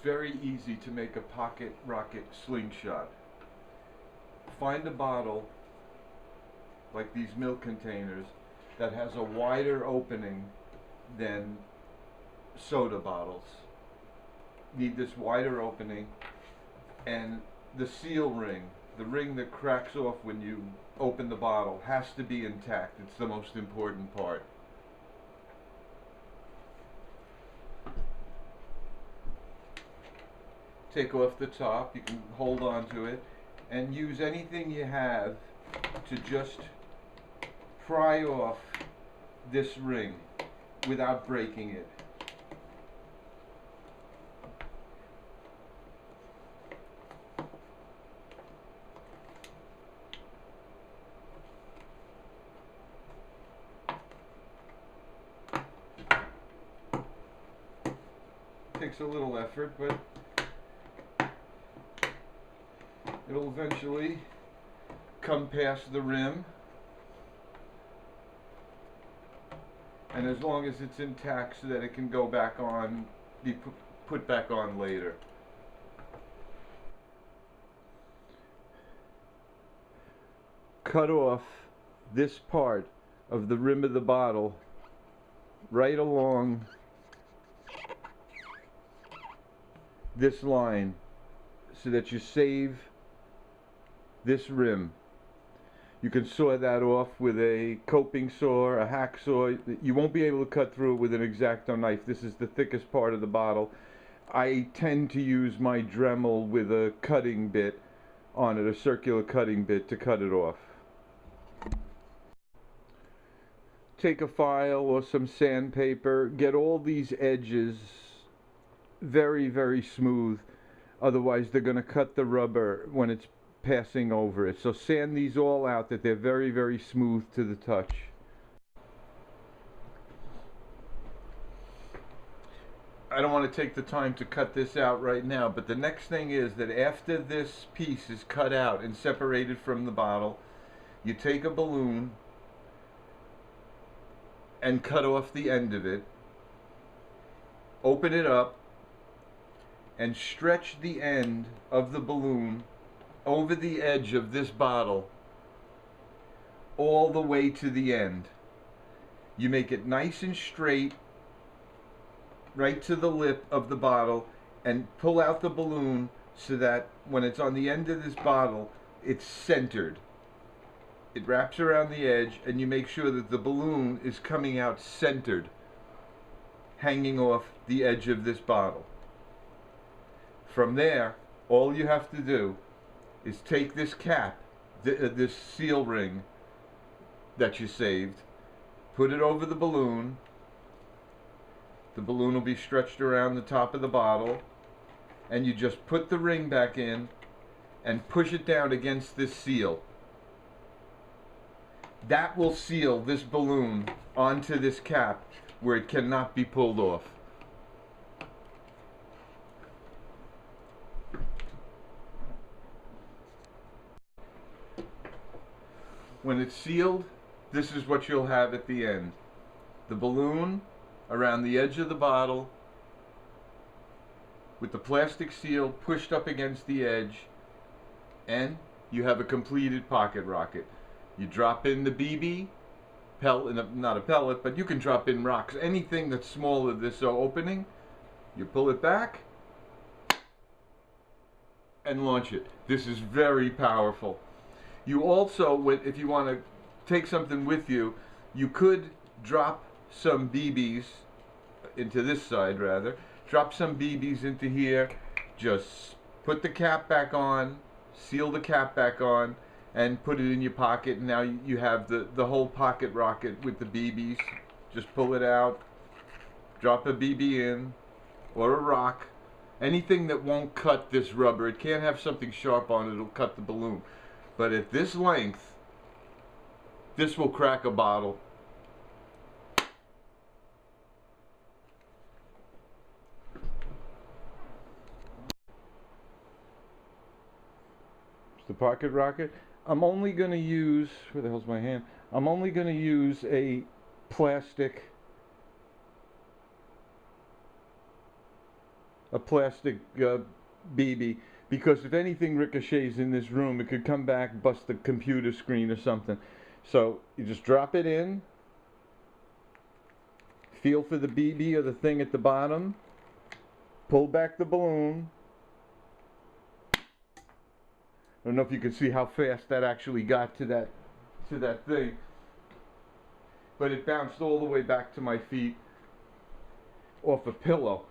very easy to make a pocket rocket slingshot. Find a bottle like these milk containers that has a wider opening than soda bottles. Need this wider opening, and the seal ring, the ring that cracks off when you open the bottle, has to be intact. It's the most important part. Take off the top, you can hold on to it, and use anything you have to just pry off this ring without breaking it. Takes a little effort, but it'll eventually come past the rim, and as long as it's intact so that it can go back on, be put back on later. Cut off this part of the rim of the bottle right along this line so that you save this rim. You can saw that off with a coping saw, a hacksaw. You won't be able to cut through it with an X-Acto knife. This is the thickest part of the bottle. I tend to use my Dremel with a cutting bit on it, a circular cutting bit, to cut it off. Take a file or some sandpaper, get all these edges very, very smooth, otherwise they're going to cut the rubber when it's passing over it. So sand these all out that they're very, very smooth to the touch. I don't want to take the time to cut this out right now, but the next thing is that after this piece is cut out and separated from the bottle, you take a balloon and cut off the end of it, open it up, and stretch the end of the balloon over the edge of this bottle all the way to the end. You make it nice and straight right to the lip of the bottle, and pull out the balloon so that when it's on the end of this bottle, it's centered. It wraps around the edge, and you make sure that the balloon is coming out centered, hanging off the edge of this bottle. From there, all you have to do is take this cap, this seal ring that you saved, put it over the balloon. The balloon will be stretched around the top of the bottle, and you just put the ring back in and push it down against this seal. That will seal this balloon onto this cap where it cannot be pulled off. When it's sealed, this is what you'll have at the end. The balloon around the edge of the bottle with the plastic seal pushed up against the edge, and you have a completed pocket rocket. You drop in the BB, not a pellet, but you can drop in rocks, anything that's smaller than this opening. You pull it back and launch it. This is very powerful. You also, if you want to take something with you, you could drop some BBs into this side, rather. Drop some BBs into here. Just put the cap back on, seal the cap back on, and put it in your pocket. And now you have the whole pocket rocket with the BBs. Just pull it out, drop a BB in, or a rock. Anything that won't cut this rubber. It can't have something sharp on it, it'll cut the balloon. But at this length, this will crack a bottle. It's the pocket rocket. I'm only going to use, where the hell's my hand? I'm only going to use a plastic a plastic BB, because if anything ricochets in this room, it could come back, bust the computer screen or something. So you just drop it in, feel for the BB or the thing at the bottom, pull back the balloon. I don't know if you can see how fast that actually got to that thing, but it bounced all the way back to my feet off a pillow.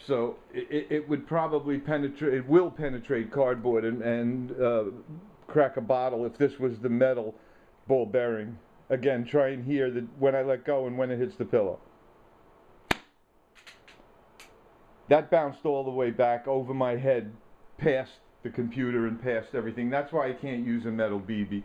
So it would probably penetrate, it will penetrate cardboard and crack a bottle if this was the metal ball bearing. Again, try and hear that when I let go and when it hits the pillow. That bounced all the way back over my head, past the computer and past everything. That's why I can't use a metal BB.